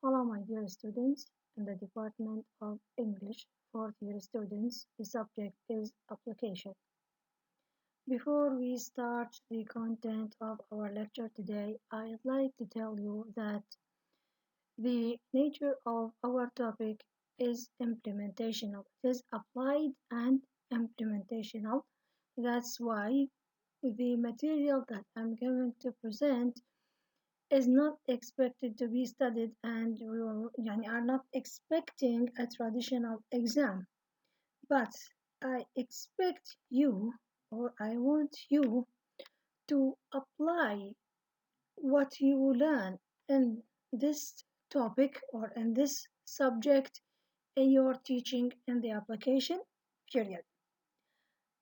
Hello, my dear students. In the Department of English, fourth year students, the subject is application. Before we start the content of our lecture today, I'd like to tell you that the nature of our topic is implementational. It is applied and implementational. That's why the material that I'm going to present is not expected to be studied and we are not expecting a traditional exam. But I expect you or I want you to apply what you learn in this topic or in this subject in your teaching in the application period.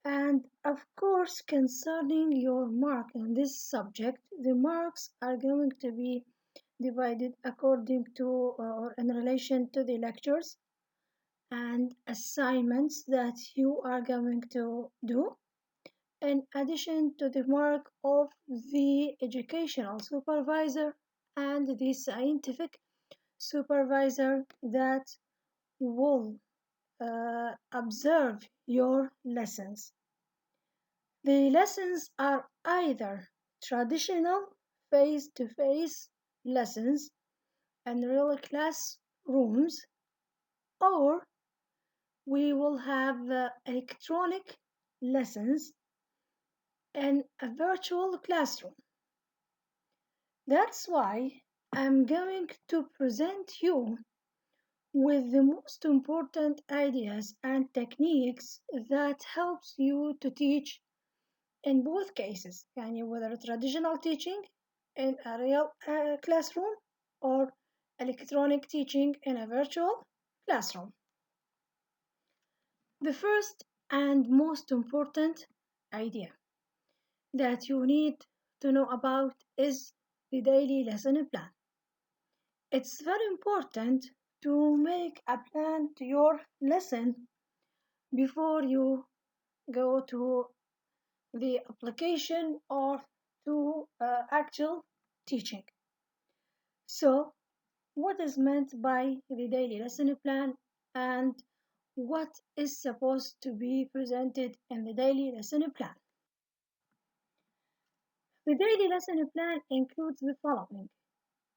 And of course, concerning your mark in this subject, the marks are going to be divided according to or in relation to the lectures and assignments that you are going to do, in addition to the mark of the educational supervisor and the scientific supervisor that will observe your lessons. The lessons are either traditional face-to-face lessons in real classrooms, or we will have electronic lessons in a virtual classroom. That's why I'm going to present you with the most important ideas and techniques that helps you to teach in both cases, يعني whether traditional teaching in a real classroom or electronic teaching in a virtual classroom. The first and most important idea that you need to know about is the daily lesson plan. It's very important to make a plan to your lesson before you go to the application or to actual teaching. So, what is meant by the daily lesson plan and what is supposed to be presented in the daily lesson plan? The daily lesson plan includes the following: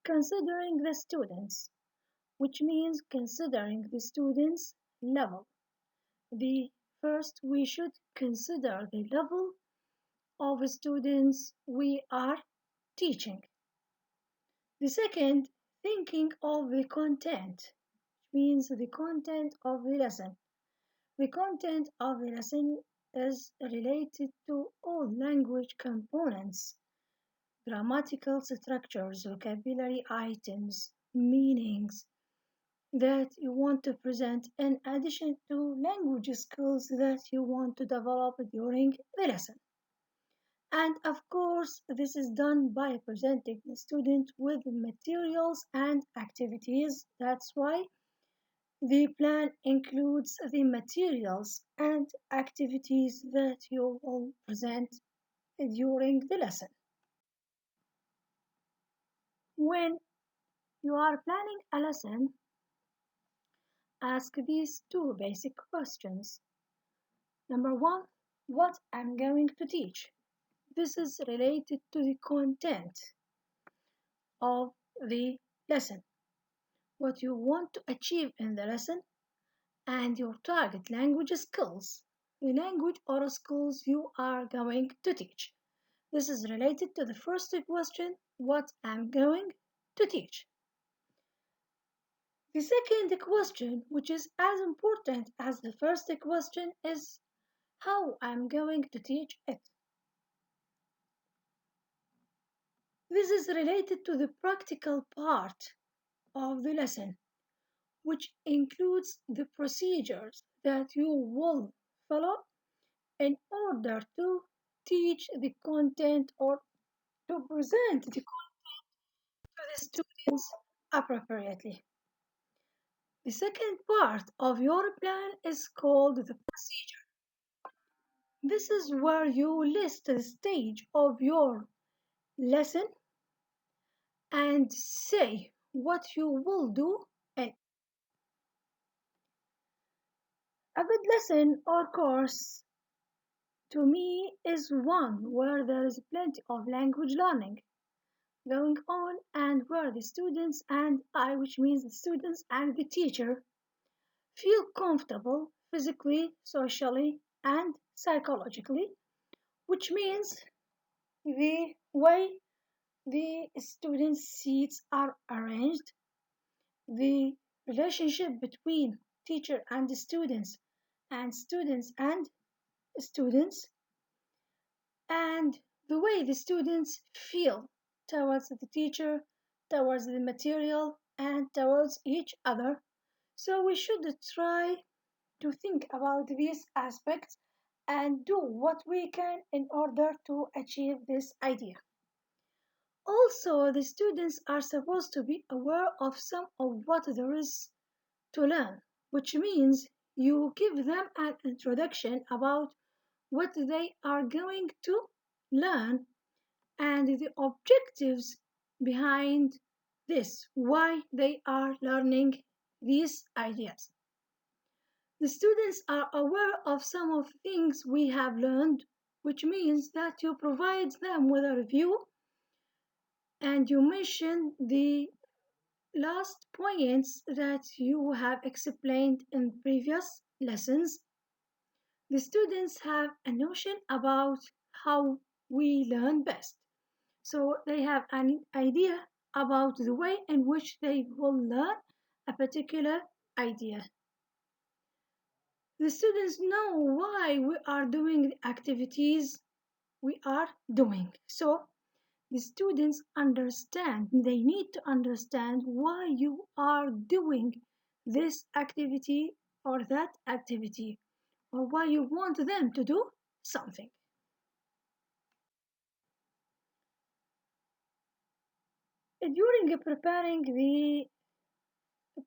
considering the students, which means considering the students' level. The first, we should consider the level of students we are teaching. The second, thinking of the content, which means the content of the lesson. The content of the lesson is related to all language components, grammatical structures, vocabulary items, meanings that you want to present in addition to language skills that you want to develop during the lesson. And of course, this is done by presenting the student with materials and activities. That's why the plan includes the materials and activities that you will present during the lesson. When you are planning a lesson, ask these two basic questions. Number one, what I'm going to teach. This is related to the content of the lesson, what you want to achieve in the lesson, and your target language skills, the language or skills you are going to teach. This is related to the first question, what I'm going to teach. The second question, which is as important as the first question, is how I'm going to teach it. This is related to the practical part of the lesson, which includes the procedures that you will follow in order to teach the content or to present the content to the students appropriately. The second part of your plan is called the procedure. This is where you list the stage of your lesson and say what you will do in a good lesson or course. To me, is one where there is plenty of language learning going on and where the students and I, which means the students and the teacher, feel comfortable physically, socially, and psychologically, which means the way the students' seats are arranged, the relationship between teacher and the students and students, and the way the students feel towards the teacher, towards the material, and towards each other. So we should try to think about these aspects and do what we can in order to achieve this idea. Also, the students are supposed to be aware of some of what there is to learn, which means you give them an introduction about what they are going to learn and the objectives behind this, why they are learning these ideas. The students are aware of some of the things we have learned, which means that you provide them with a review and you mention the last points that you have explained in previous lessons. The students have a notion about how we learn best. So they have an idea about the way in which they will learn a particular idea. The students know why we are doing the activities we are doing. So the students understand, they need to understand why you are doing this activity or that activity, or why you want them to do something. During preparing the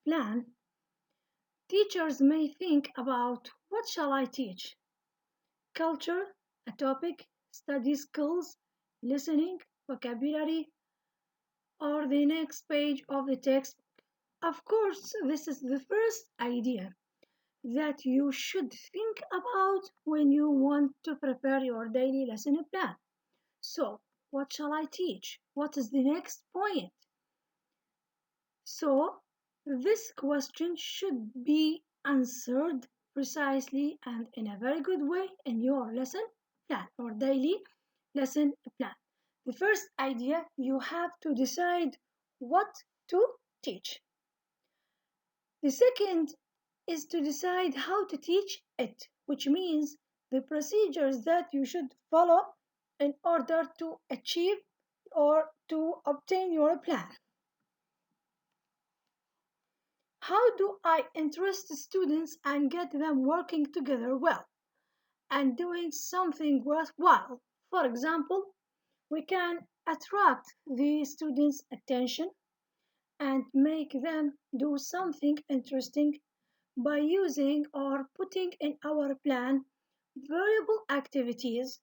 plan, teachers may think about what shall I teach? Culture, a topic, study skills, listening, vocabulary, or the next page of the text. Of course, this is the first idea that you should think about when you want to prepare your daily lesson plan. So, what shall I teach? What is the next point? So, this question should be answered precisely and in a very good way in your lesson plan or daily lesson plan. The first idea, you have to decide what to teach. The second is to decide how to teach it, which means the procedures that you should follow in order to achieve or to obtain your plan. How do I interest students and get them working together well and doing something worthwhile? For example, we can attract the students' attention and make them do something interesting by using or putting in our plan variable activities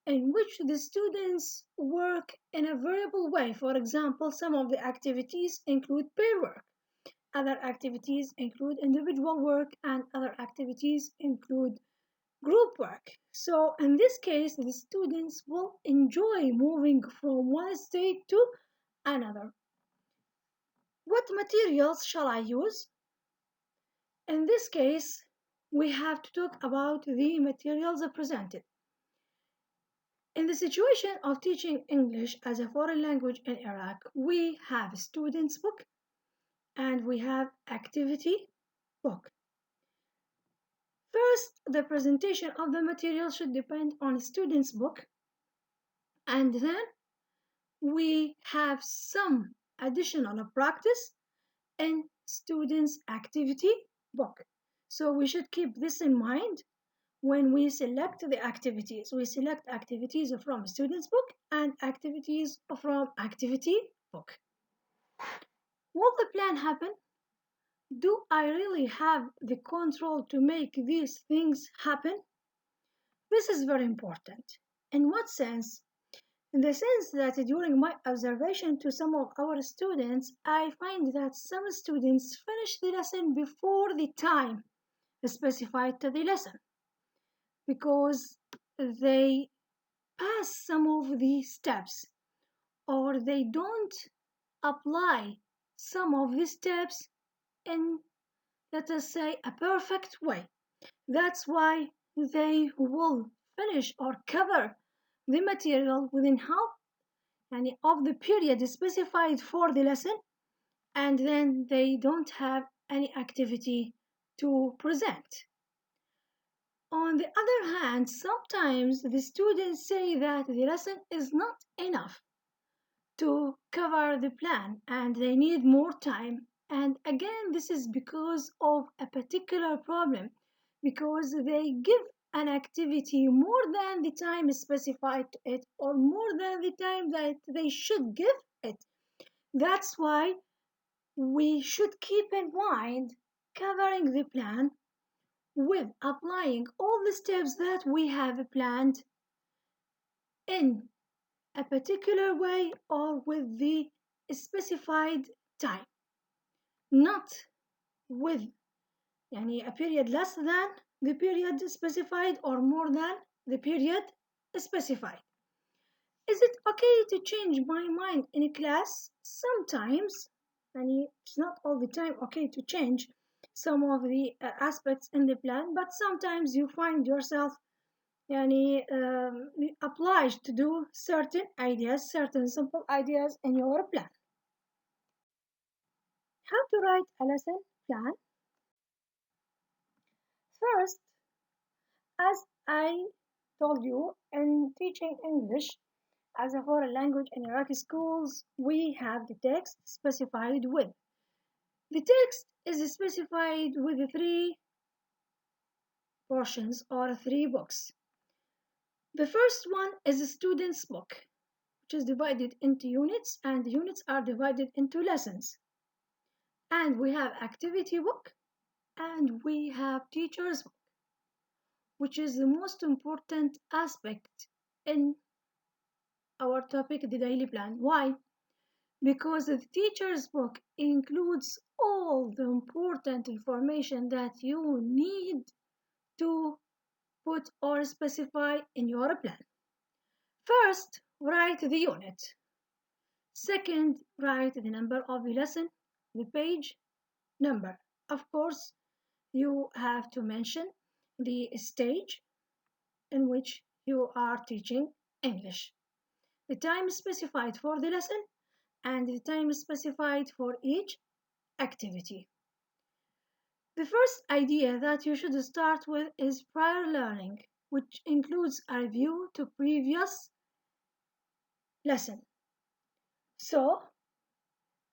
in which the students work in a variable way. For example, some of the activities include pair work, other activities include individual work, and other activities include group work. So, in this case, the students will enjoy moving from one state to another. What materials shall I use? In this case, we have to talk about the materials presented. In the situation of teaching English as a foreign language in Iraq, we have students' book and we have activity book. First, the presentation of the material should depend on students' book, and then we have some additional practice in students' activity book. So we should keep this in mind when we select the activities. We select activities from students' book and activities from activity book. Will the plan happen? Do I really have the control to make these things happen? This is very important. In what sense? in the sense that during my observation to some of our students, I find that some students finish the lesson before the time specified to the lesson because they pass some of the steps or they don't apply some of the steps in, let us say, a perfect way. That's why they will finish or cover the material within half of the period specified for the lesson, and then they don't have any activity to present. On the other hand, sometimes the students say that the lesson is not enough to cover the plan and they need more time. And again, this is because of a particular problem, because they give an activity more than the time specified to it or more than the time that they should give it. That's why we should keep in mind covering the plan with applying all the steps that we have planned in a particular way or with the specified time, not with a period less than the period specified or more than the period specified. Is it okay to change my mind in a class? Sometimes, it's not all the time okay to change some of the aspects in the plan, but sometimes you find yourself obliged to do certain ideas, certain simple ideas in your plan. How to write a lesson plan? First, as I told you, in teaching English as a foreign language in Iraqi schools, we have the text specified with. The text is specified with three portions or three books. The first one is a student's book, which is divided into units, and the units are divided into lessons. And we have activity book and we have teacher's book, which is the most important aspect in our topic, the daily plan. Why? Because the teacher's book includes all the important information that you need to put or specify in your plan. First, write the unit. Second, write the number of the lesson, the page number. Of course, you have to mention the stage in which you are teaching English, the time specified for the lesson, and the time specified for each activity. The first idea that you should start with is prior learning, which includes a review to previous lesson. So,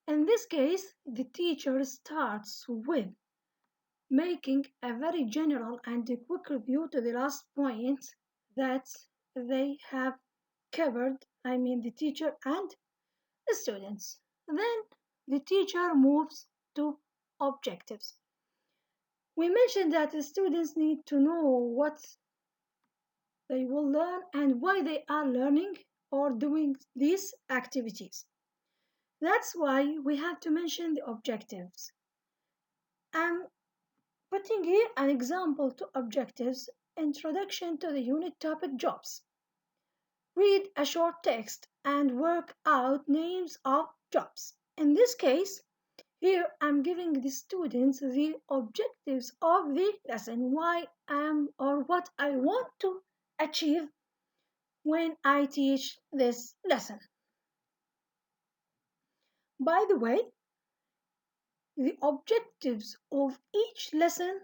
in this case, the teacher starts with making a very general and quick review to the last point that they have covered, the teacher and the students. Then the teacher moves to objectives. We mentioned that the students need to know what they will learn and why they are learning or doing these activities. That's why we have to mention the objectives. I'm putting here an example to objectives, introduction to the unit topic jobs. Read a short text and work out names of jobs. In this case, here I'm giving the students the objectives of the lesson, why I am or what I want to achieve when I teach this lesson. By the way, the objectives of each lesson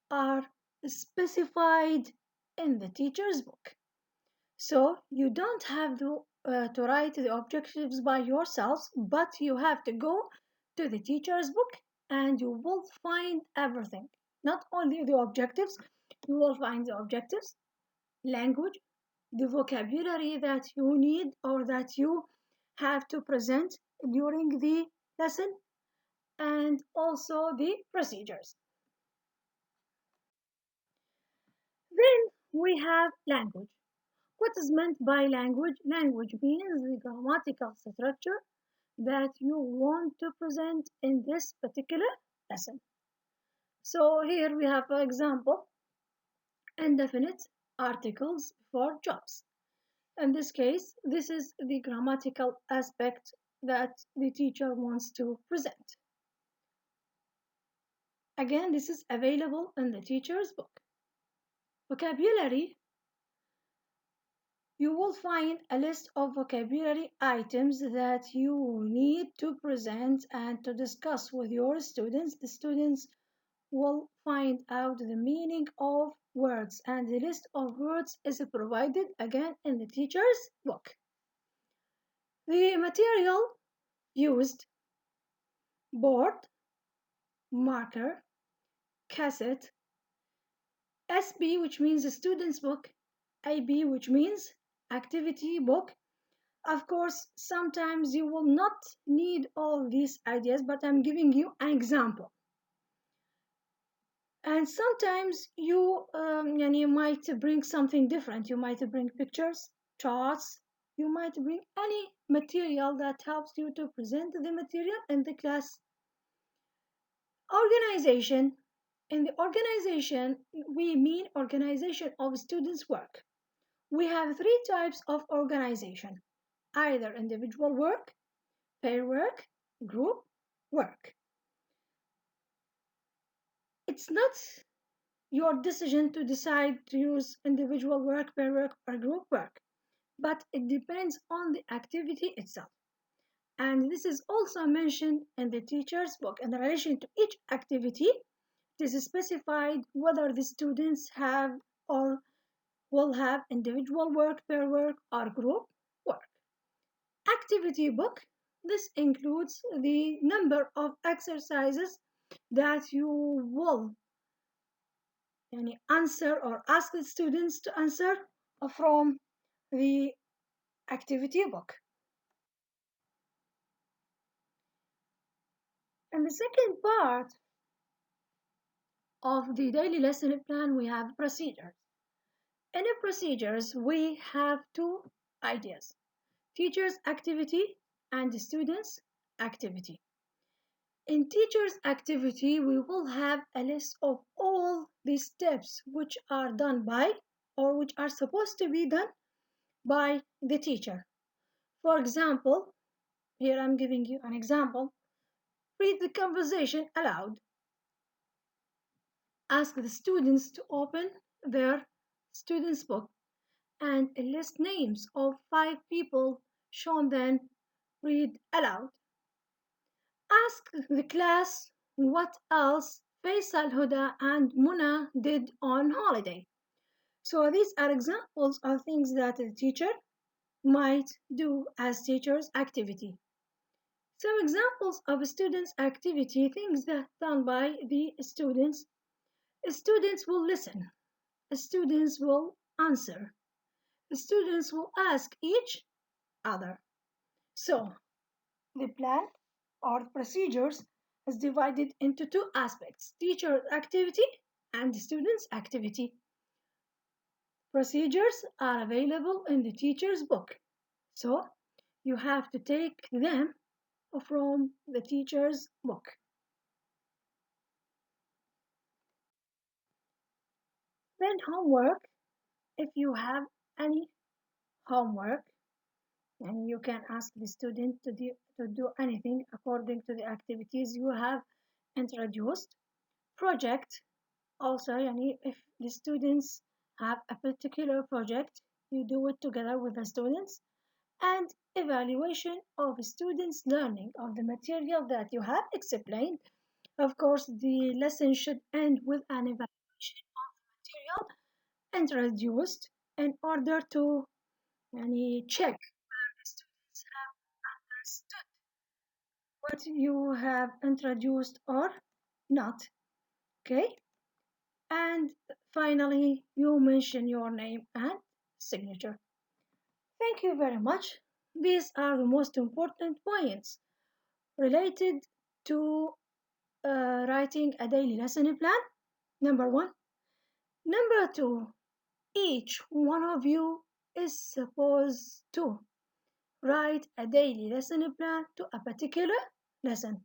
are specified in the teacher's book. So you don't have to write the objectives by yourselves, but you have to go to the teacher's book and you will find everything. Not only the objectives, you will find the objectives, language, the vocabulary that you need or that you have to present during the lesson, and also the procedures. Then we have language. What is meant by language? Language means the grammatical structure that you want to present in this particular lesson. So here we have, for example, indefinite articles for jobs. In this case, this is the grammatical aspect that the teacher wants to present. Again, this is available in the teacher's book. Vocabulary, you will find a list of vocabulary items that you need to present and to discuss with your students. The students will find out the meaning of words, and the list of words is provided again in the teacher's book. The material used: board, marker, cassette, SB, which means a student's book, AB, which means activity book. Of course, sometimes you will not need all these ideas, but I'm giving you an example. And sometimes you might bring something different. You might bring pictures, charts. You might bring any material that helps you to present the material in the class. Organization. In the organization, we mean organization of students' work. We have three types of organization: either individual work, pair work, group work. It's not your decision to decide to use individual work, pair work, or group work, but it depends on the activity itself. And this is also mentioned in the teacher's book. In relation to each activity, it is specified whether the students have or will have individual work, pair work, or group work. Activity book, this includes the number of exercises that you will answer or ask the students to answer from the activity book. And the second part of the daily lesson plan, we have procedures. In the procedures, we have two ideas: teacher's activity and student's activity. In teacher's activity, we will have a list of all the steps which are done by or which are supposed to be done by the teacher. For example, here I'm giving you an example. Read the conversation aloud. Ask the students to open their student's book and list names of 5 people shown, then read aloud. Ask the class what else Faisal, Huda, and Muna did on holiday. So these are examples of things that a teacher might do as teacher's activity. Some examples of students' activity, things that done by the students. Students will listen. Students will answer. Students will ask each other. So the plan or procedures is divided into two aspects: teacher activity and students activity. Procedures are available in the teacher's book, so you have to take them from the teacher's book. Then homework, if you have any homework, and you can ask the student to do anything according to the activities you have introduced. Project, also, if the students have a particular project, you do it together with the students. And evaluation of students' learning of the material that you have explained. Of course, the lesson should end with an evaluation of the material introduced in order to check whether the students have understood what you have introduced or not. Okay? And finally, you mention your name and signature. Thank you very much. These are the most important points related to writing a daily lesson plan. Number one. Number two, each one of you is supposed to write a daily lesson plan to a particular lesson.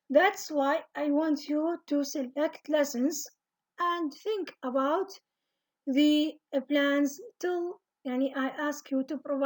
That's why I want you to select lessons and think about the plans till I ask you to provide